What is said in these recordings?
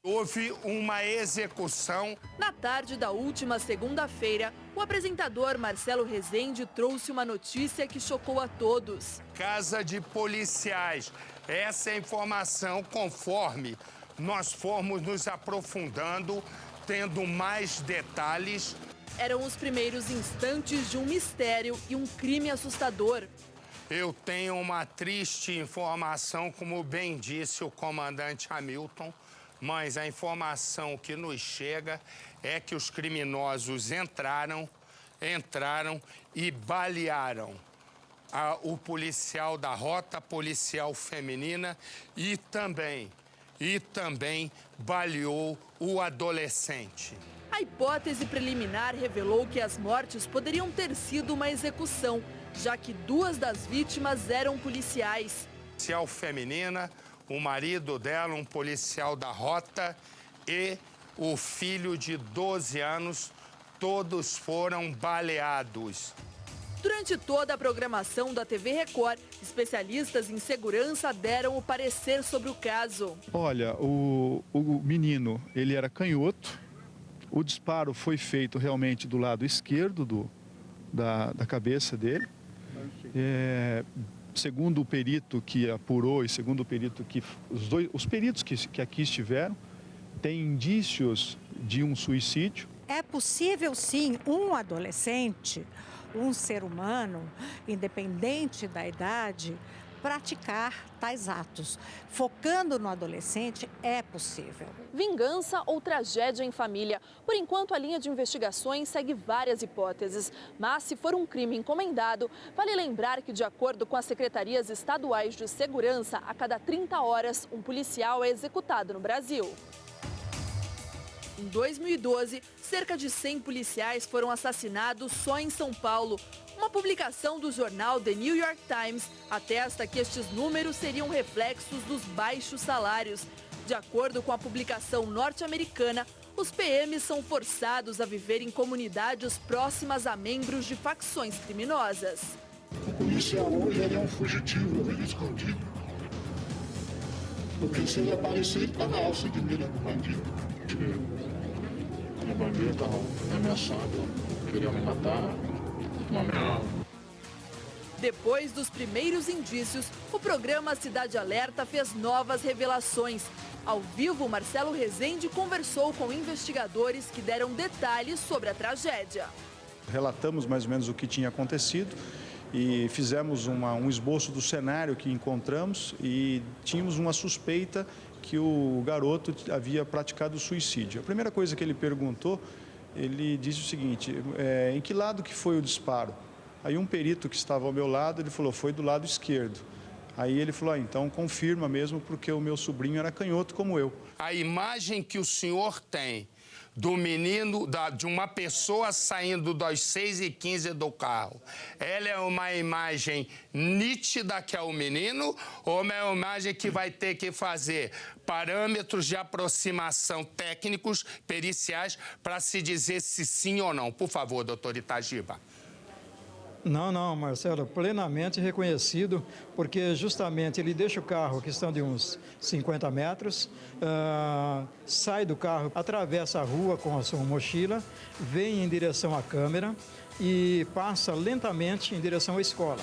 Houve uma execução. Na tarde da última segunda-feira, o apresentador Marcelo Rezende trouxe uma notícia que chocou a todos. Casa de policiais. Essa é a informação conforme nós formos nos aprofundando, tendo mais detalhes. Eram os primeiros instantes de um mistério e um crime assustador. Eu tenho uma triste informação, como bem disse o comandante Hamilton, mas a informação que nos chega é que os criminosos entraram e balearam o policial da rota policial feminina e também baleou o adolescente. A hipótese preliminar revelou que as mortes poderiam ter sido uma execução, já que 2 das vítimas eram policiais. Policial feminina, o marido dela, um policial da rota, e o filho de 12 anos, todos foram baleados. Durante toda a programação da TV Record, especialistas em segurança deram o parecer sobre o caso. Olha, o menino, ele era canhoto, o disparo foi feito realmente do lado esquerdo da cabeça dele. Segundo o perito que apurou e segundo o perito que os peritos que aqui estiveram, tem indícios de um suicídio. É possível sim um adolescente, um ser humano, independente da idade, praticar tais atos. Focando no adolescente, é possível. Vingança ou tragédia em família? Por enquanto, a linha de investigações segue várias hipóteses. Mas, se for um crime encomendado, vale lembrar que, de acordo com as secretarias estaduais de segurança, a cada 30 horas, um policial é executado no Brasil. Em 2012, cerca de 100 policiais foram assassinados só em São Paulo. Uma publicação do jornal The New York Times atesta que estes números seriam reflexos dos baixos salários. De acordo com a publicação norte-americana, os PMs são forçados a viver em comunidades próximas a membros de facções criminosas. O policial hoje ele é um fugitivo, ele vive escondido. Porque se ele aparecer, ele está na alça de mira do bandido. O bandido está me ameaçando, queria me matar. Depois dos primeiros indícios, o programa Cidade Alerta fez novas revelações. Ao vivo, Marcelo Rezende conversou com investigadores que deram detalhes sobre a tragédia. Relatamos mais ou menos o que tinha acontecido e fizemos um esboço do cenário que encontramos e tínhamos uma suspeita que o garoto havia praticado suicídio. A primeira coisa que ele perguntou, ele disse o seguinte: em que lado que foi o disparo? Aí um perito que estava ao meu lado, ele falou, foi do lado esquerdo. Aí ele falou, então confirma mesmo, porque o meu sobrinho era canhoto como eu. A imagem que o senhor tem do menino, de uma pessoa saindo das 6h15 do carro, ela é uma imagem nítida que é o menino ou é uma imagem que vai ter que fazer parâmetros de aproximação técnicos, periciais, para se dizer se sim ou não? Por favor, doutor Itagiba. Não, Marcelo, plenamente reconhecido, porque justamente ele deixa o carro, questão de uns 50 metros, sai do carro, atravessa a rua com a sua mochila, vem em direção à câmera e passa lentamente em direção à escola.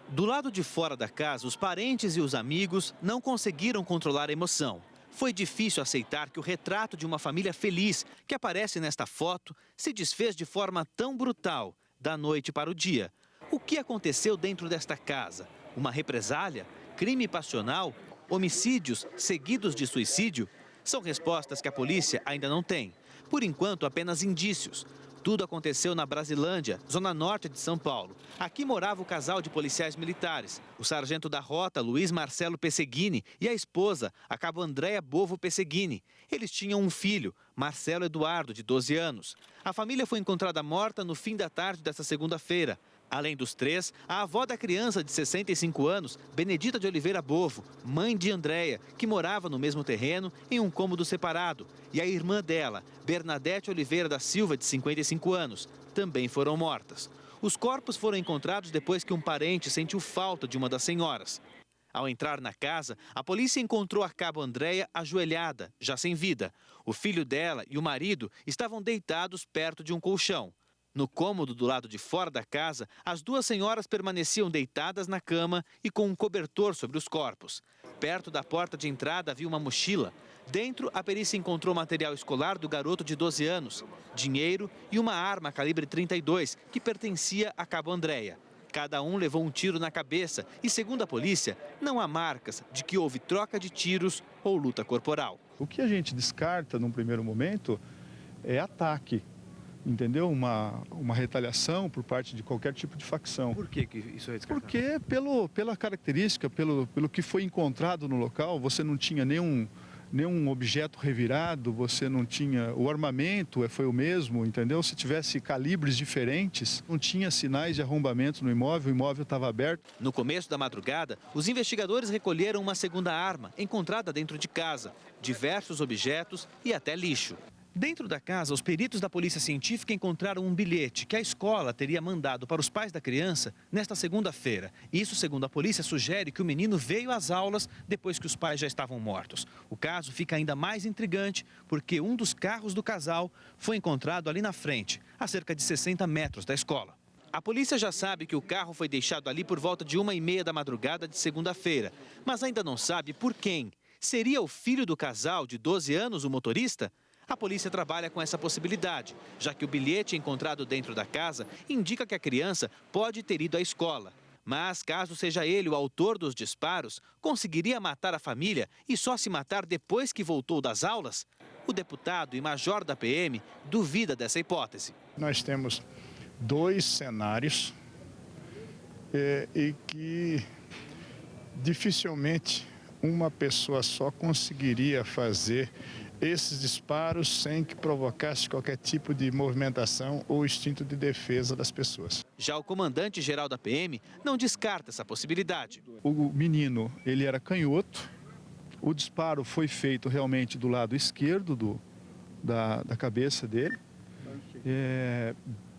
Do lado de fora da casa, os parentes e os amigos não conseguiram controlar a emoção. Foi difícil aceitar que o retrato de uma família feliz que aparece nesta foto se desfez de forma tão brutal, da noite para o dia. O que aconteceu dentro desta casa? Uma represália? Crime passional? Homicídios seguidos de suicídio? São respostas que a polícia ainda não tem. Por enquanto, apenas indícios. Tudo aconteceu na Brasilândia, zona norte de São Paulo. Aqui morava o casal de policiais militares, o sargento da rota, Luiz Marcelo Pesseguini, e a esposa, a cabo Andréa Bovo Pesseguini. Eles tinham um filho, Marcelo Eduardo, de 12 anos. A família foi encontrada morta no fim da tarde desta segunda-feira. Além dos três, a avó da criança de 65 anos, Benedita de Oliveira Bovo, mãe de Andréia, que morava no mesmo terreno em um cômodo separado, e a irmã dela, Bernadette Oliveira da Silva, de 55 anos, também foram mortas. Os corpos foram encontrados depois que um parente sentiu falta de uma das senhoras. Ao entrar na casa, a polícia encontrou a cabo Andréia ajoelhada, já sem vida. O filho dela e o marido estavam deitados perto de um colchão. No cômodo do lado de fora da casa, as duas senhoras permaneciam deitadas na cama e com um cobertor sobre os corpos. Perto da porta de entrada havia uma mochila. Dentro, a perícia encontrou material escolar do garoto de 12 anos, dinheiro e uma arma calibre 32 que pertencia a cabo Andréia. Cada um levou um tiro na cabeça e, segundo a polícia, não há marcas de que houve troca de tiros ou luta corporal. O que a gente descarta num primeiro momento é ataque, entendeu? Uma retaliação por parte de qualquer tipo de facção. Por que isso é descartado? Porque pela característica, pelo que foi encontrado no local, você não tinha nenhum objeto revirado, você não tinha... O armamento foi o mesmo, entendeu? Se tivesse calibres diferentes, não tinha sinais de arrombamento no imóvel, o imóvel estava aberto. No começo da madrugada, os investigadores recolheram uma segunda arma encontrada dentro de casa, diversos objetos e até lixo. Dentro da casa, os peritos da Polícia Científica encontraram um bilhete que a escola teria mandado para os pais da criança nesta segunda-feira. Isso, segundo a polícia, sugere que o menino veio às aulas depois que os pais já estavam mortos. O caso fica ainda mais intrigante porque um dos carros do casal foi encontrado ali na frente, a cerca de 60 metros da escola. A polícia já sabe que o carro foi deixado ali por volta de 1h30 da madrugada de segunda-feira, mas ainda não sabe por quem. Seria o filho do casal de 12 anos o motorista? A polícia trabalha com essa possibilidade, já que o bilhete encontrado dentro da casa indica que a criança pode ter ido à escola. Mas, caso seja ele o autor dos disparos, conseguiria matar a família e só se matar depois que voltou das aulas? O deputado e major da PM duvida dessa hipótese. Nós temos 2 cenários e que dificilmente uma pessoa só conseguiria fazer esses disparos sem que provocasse qualquer tipo de movimentação ou instinto de defesa das pessoas. Já o comandante-geral da PM não descarta essa possibilidade. O menino, ele era canhoto, o disparo foi feito realmente do lado esquerdo da cabeça dele.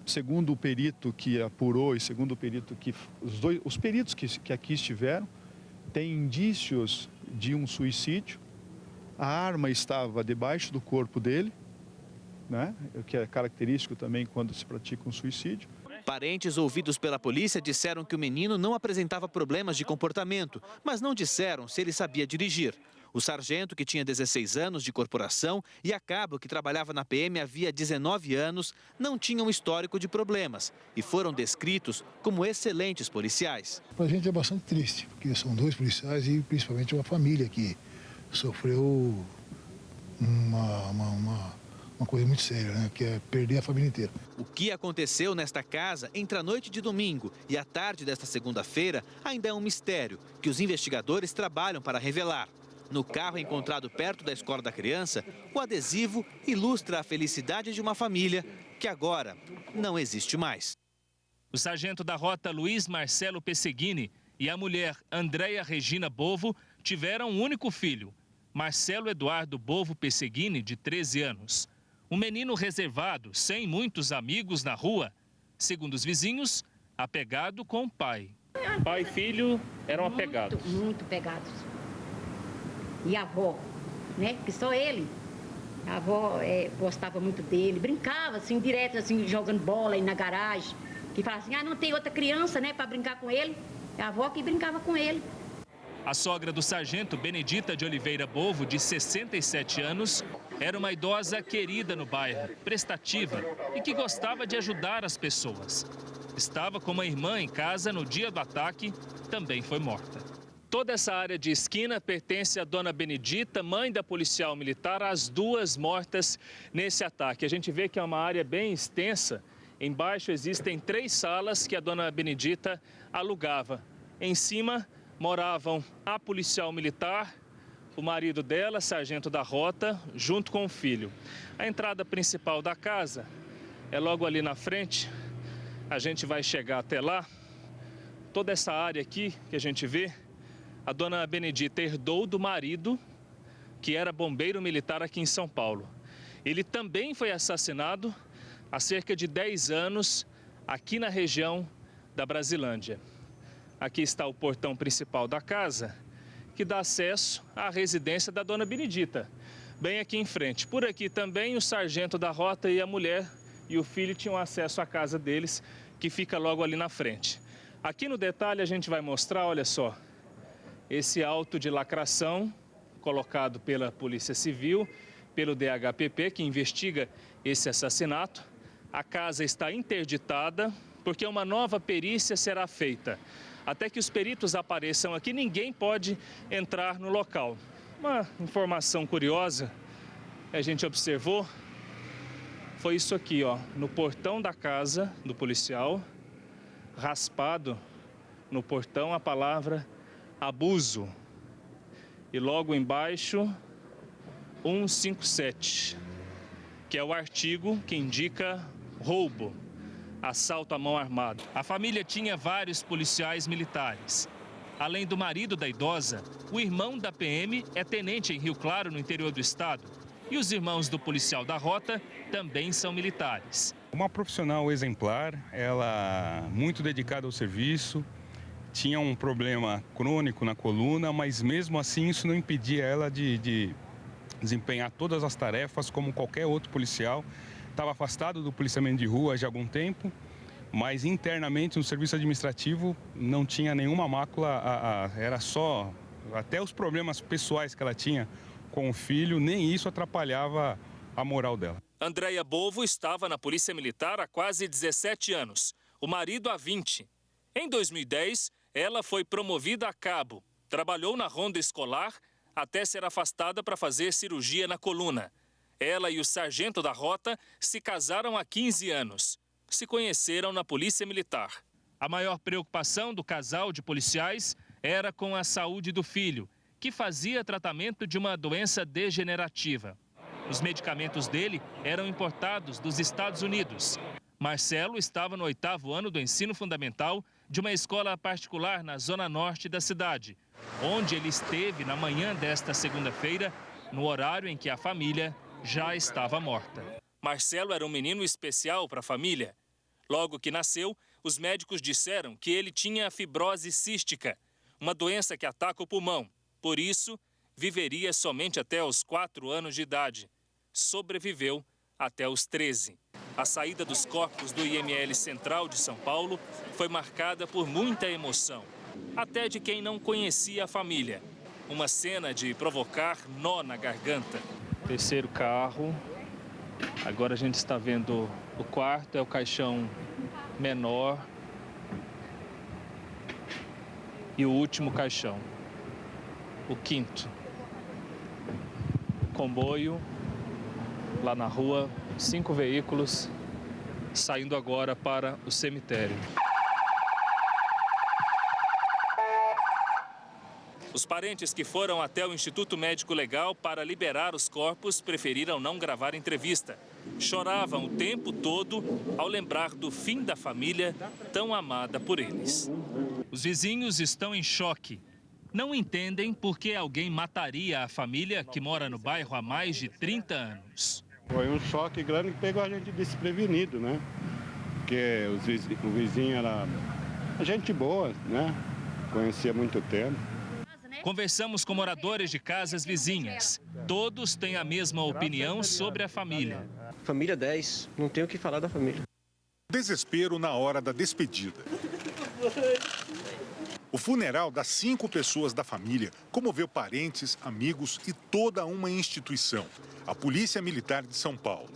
Segundo o perito que apurou e segundo o perito que... Os peritos que aqui estiveram, têm indícios de um suicídio. A arma estava debaixo do corpo dele, né? O que é característico também quando se pratica um suicídio. Parentes ouvidos pela polícia disseram que o menino não apresentava problemas de comportamento, mas não disseram se ele sabia dirigir. O sargento, que tinha 16 anos de corporação, e a cabo, que trabalhava na PM havia 19 anos, não tinham histórico de problemas e foram descritos como excelentes policiais. Para a gente é bastante triste, porque são 2 policiais e principalmente uma família que sofreu uma coisa muito séria, né? Que é perder a família inteira. O que aconteceu nesta casa entre a noite de domingo e a tarde desta segunda-feira ainda é um mistério que os investigadores trabalham para revelar. No carro encontrado perto da escola da criança, o adesivo ilustra a felicidade de uma família que agora não existe mais. O sargento da rota Luiz Marcelo Pesseguini e a mulher Andréia Regina Bovo tiveram um único filho, Marcelo Eduardo Bovo Pesseguini, de 13 anos. Um menino reservado, sem muitos amigos na rua. Segundo os vizinhos, apegado com o pai. Pai e filho eram apegados. Muito pegados. E a avó, né? Que só ele. A avó gostava muito dele, brincava assim, direto assim, jogando bola aí na garagem. Que falava assim, não tem outra criança, né, para brincar com ele. É a avó que brincava com ele. A sogra do sargento, Benedita de Oliveira Bovo, de 67 anos, era uma idosa querida no bairro, prestativa e que gostava de ajudar as pessoas. Estava com uma irmã em casa no dia do ataque, também foi morta. Toda essa área de esquina pertence à dona Benedita, mãe da policial militar, as 2 mortas nesse ataque. A gente vê que é uma área bem extensa. Embaixo existem 3 salas que a dona Benedita alugava. Em cima moravam a policial militar, o marido dela, sargento da rota, junto com o filho. A entrada principal da casa é logo ali na frente. A gente vai chegar até lá. Toda essa área aqui que a gente vê, a dona Benedita herdou do marido, que era bombeiro militar aqui em São Paulo. Ele também foi assassinado há cerca de 10 anos aqui na região da Brasilândia. Aqui está o portão principal da casa, que dá acesso à residência da dona Benedita, bem aqui em frente. Por aqui também o sargento da rota e a mulher e o filho tinham acesso à casa deles, que fica logo ali na frente. Aqui no detalhe a gente vai mostrar, olha só, esse auto de lacração colocado pela Polícia Civil, pelo DHPP, que investiga esse assassinato. A casa está interditada porque uma nova perícia será feita. Até que os peritos apareçam aqui, ninguém pode entrar no local. Uma informação curiosa que a gente observou foi isso aqui, ó, no portão da casa do policial, raspado no portão a palavra abuso. E logo embaixo, 157, que é o artigo que indica roubo, assalto à mão armada. A família tinha vários policiais militares. Além do marido da idosa, o irmão da PM é tenente em Rio Claro, no interior do estado. E os irmãos do policial da rota também são militares. Uma profissional exemplar, ela muito dedicada ao serviço, tinha um problema crônico na coluna, mas mesmo assim isso não impedia ela de desempenhar todas as tarefas como qualquer outro policial. Estava afastado do policiamento de rua já há algum tempo, mas internamente no serviço administrativo não tinha nenhuma mácula, era só até os problemas pessoais que ela tinha com o filho, nem isso atrapalhava a moral dela. Andréia Bovo estava na Polícia Militar há quase 17 anos, o marido há 20. Em 2010, ela foi promovida a cabo, trabalhou na ronda escolar até ser afastada para fazer cirurgia na coluna. Ela e o sargento da rota se casaram há 15 anos. Se conheceram na Polícia Militar. A maior preocupação do casal de policiais era com a saúde do filho, que fazia tratamento de uma doença degenerativa. Os medicamentos dele eram importados dos Estados Unidos. Marcelo estava no 8º ano do ensino fundamental de uma escola particular na zona norte da cidade, onde ele esteve na manhã desta segunda-feira, no horário em que a família já estava morta. Marcelo era um menino especial para a família. Logo que nasceu, os médicos disseram que ele tinha fibrose cística, uma doença que ataca o pulmão. Por isso, viveria somente até os 4 anos de idade. Sobreviveu até os 13. A saída dos corpos do IML Central de São Paulo foi marcada por muita emoção, até de quem não conhecia a família. Uma cena de provocar nó na garganta. Terceiro carro. Agora a gente está vendo o quarto, é o caixão menor. E o último caixão, o 5º. Comboio, lá na rua, 5 veículos saindo agora para o cemitério. Os parentes que foram até o Instituto Médico Legal para liberar os corpos preferiram não gravar entrevista. Choravam o tempo todo ao lembrar do fim da família tão amada por eles. Os vizinhos estão em choque. Não entendem por que alguém mataria a família que mora no bairro há mais de 30 anos. Foi um choque grande que pegou a gente desprevenido, né? Porque o vizinho era gente boa, né? Conhecia há muito tempo. Conversamos com moradores de casas vizinhas. Todos têm a mesma opinião sobre a família. Família 10, não tenho o que falar da família. Desespero na hora da despedida. O funeral das 5 pessoas da família comoveu parentes, amigos e toda uma instituição, a Polícia Militar de São Paulo.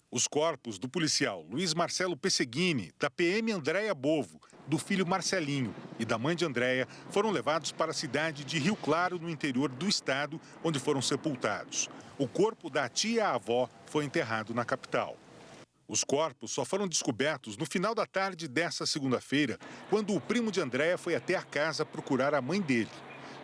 Os corpos do policial Luiz Marcelo Pesseguini, da PM Andréia Bovo, do filho Marcelinho e da mãe de Andréia foram levados para a cidade de Rio Claro, no interior do estado, onde foram sepultados. O corpo da tia-avó foi enterrado na capital. Os corpos só foram descobertos no final da tarde desta segunda-feira, quando o primo de Andréia foi até a casa procurar a mãe dele.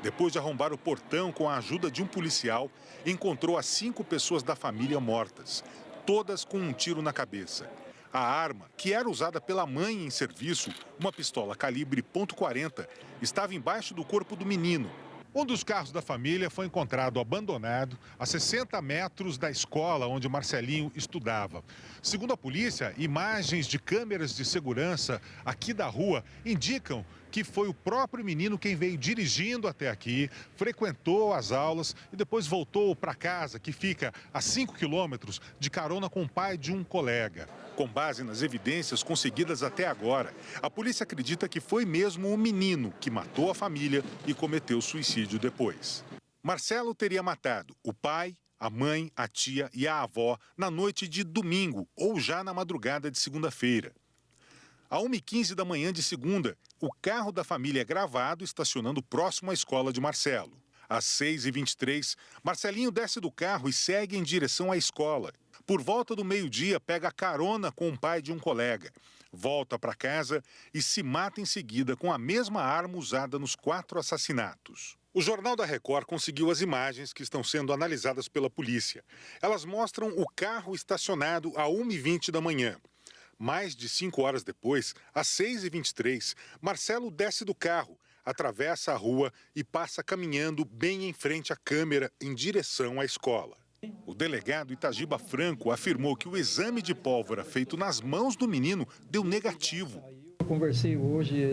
Depois de arrombar o portão com a ajuda de um policial, encontrou as 5 pessoas da família mortas, todas com um tiro na cabeça. A arma, que era usada pela mãe em serviço, uma pistola calibre .40, estava embaixo do corpo do menino. Um dos carros da família foi encontrado abandonado a 60 metros da escola onde Marcelinho estudava. Segundo a polícia, imagens de câmeras de segurança aqui da rua indicam que foi o próprio menino quem veio dirigindo até aqui, frequentou as aulas e depois voltou para casa, que fica a 5 quilômetros, de carona com o pai de um colega. Com base nas evidências conseguidas até agora, a polícia acredita que foi mesmo o menino que matou a família e cometeu suicídio depois. Marcelo teria matado o pai, a mãe, a tia e a avó na noite de domingo ou já na madrugada de segunda-feira. À 1h15 da manhã de segunda, o carro da família é gravado estacionando próximo à escola de Marcelo. Às 6h23, Marcelinho desce do carro e segue em direção à escola. Por volta do meio-dia, pega carona com o pai de um colega. Volta para casa e se mata em seguida com a mesma arma usada nos 4 assassinatos. O Jornal da Record conseguiu as imagens que estão sendo analisadas pela polícia. Elas mostram o carro estacionado a 1h20 da manhã. Mais de 5 horas depois, às 6h23, Marcelo desce do carro, atravessa a rua e passa caminhando bem em frente à câmera em direção à escola. O delegado Itagiba Franco afirmou que o exame de pólvora feito nas mãos do menino deu negativo. Eu conversei hoje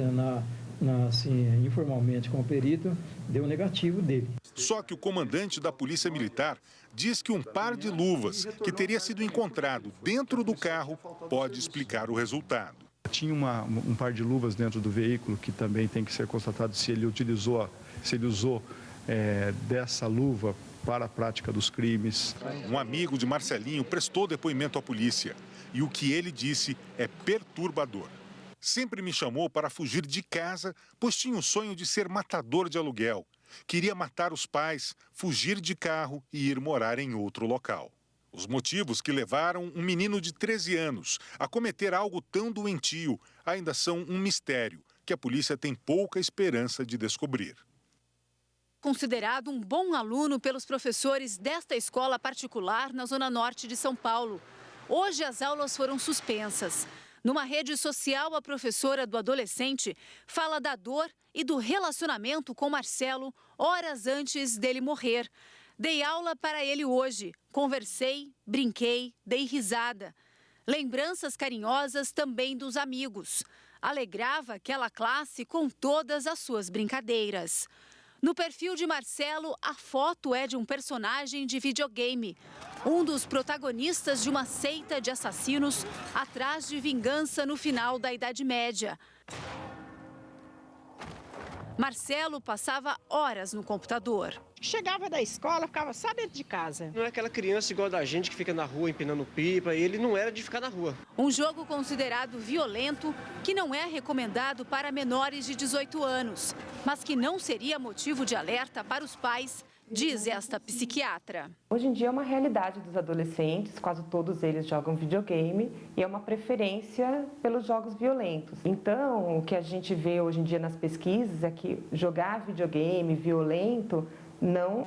informalmente com o perito, deu negativo dele. Só que o comandante da Polícia Militar diz que um par de luvas que teria sido encontrado dentro do carro pode explicar o resultado. Tinha um par de luvas dentro do veículo que também tem que ser constatado se ele usou dessa luva para a prática dos crimes. Um amigo de Marcelinho prestou depoimento à polícia e o que ele disse é perturbador. Sempre me chamou para fugir de casa, pois tinha o sonho de ser matador de aluguel. Queria matar os pais, fugir de carro e ir morar em outro local. Os motivos que levaram um menino de 13 anos a cometer algo tão doentio ainda são um mistério que a polícia tem pouca esperança de descobrir. Considerado um bom aluno pelos professores desta escola particular na zona norte de São Paulo. Hoje as aulas foram suspensas. Numa rede social, a professora do adolescente fala da dor e do relacionamento com Marcelo horas antes dele morrer. Dei aula para ele hoje, conversei, brinquei, dei risada. Lembranças carinhosas também dos amigos. Alegrava aquela classe com todas as suas brincadeiras. No perfil de Marcelo, a foto é de um personagem de videogame, um dos protagonistas de uma seita de assassinos atrás de vingança no final da Idade Média. Marcelo passava horas no computador. Chegava da escola, ficava só dentro de casa. Não é aquela criança igual da gente que fica na rua empinando pipa, ele não era de ficar na rua. Um jogo considerado violento, que não é recomendado para menores de 18 anos, mas que não seria motivo de alerta para os pais, diz esta psiquiatra. Hoje em dia é uma realidade dos adolescentes, quase todos eles jogam videogame e é uma preferência pelos jogos violentos. Então, o que a gente vê hoje em dia nas pesquisas é que jogar videogame violento não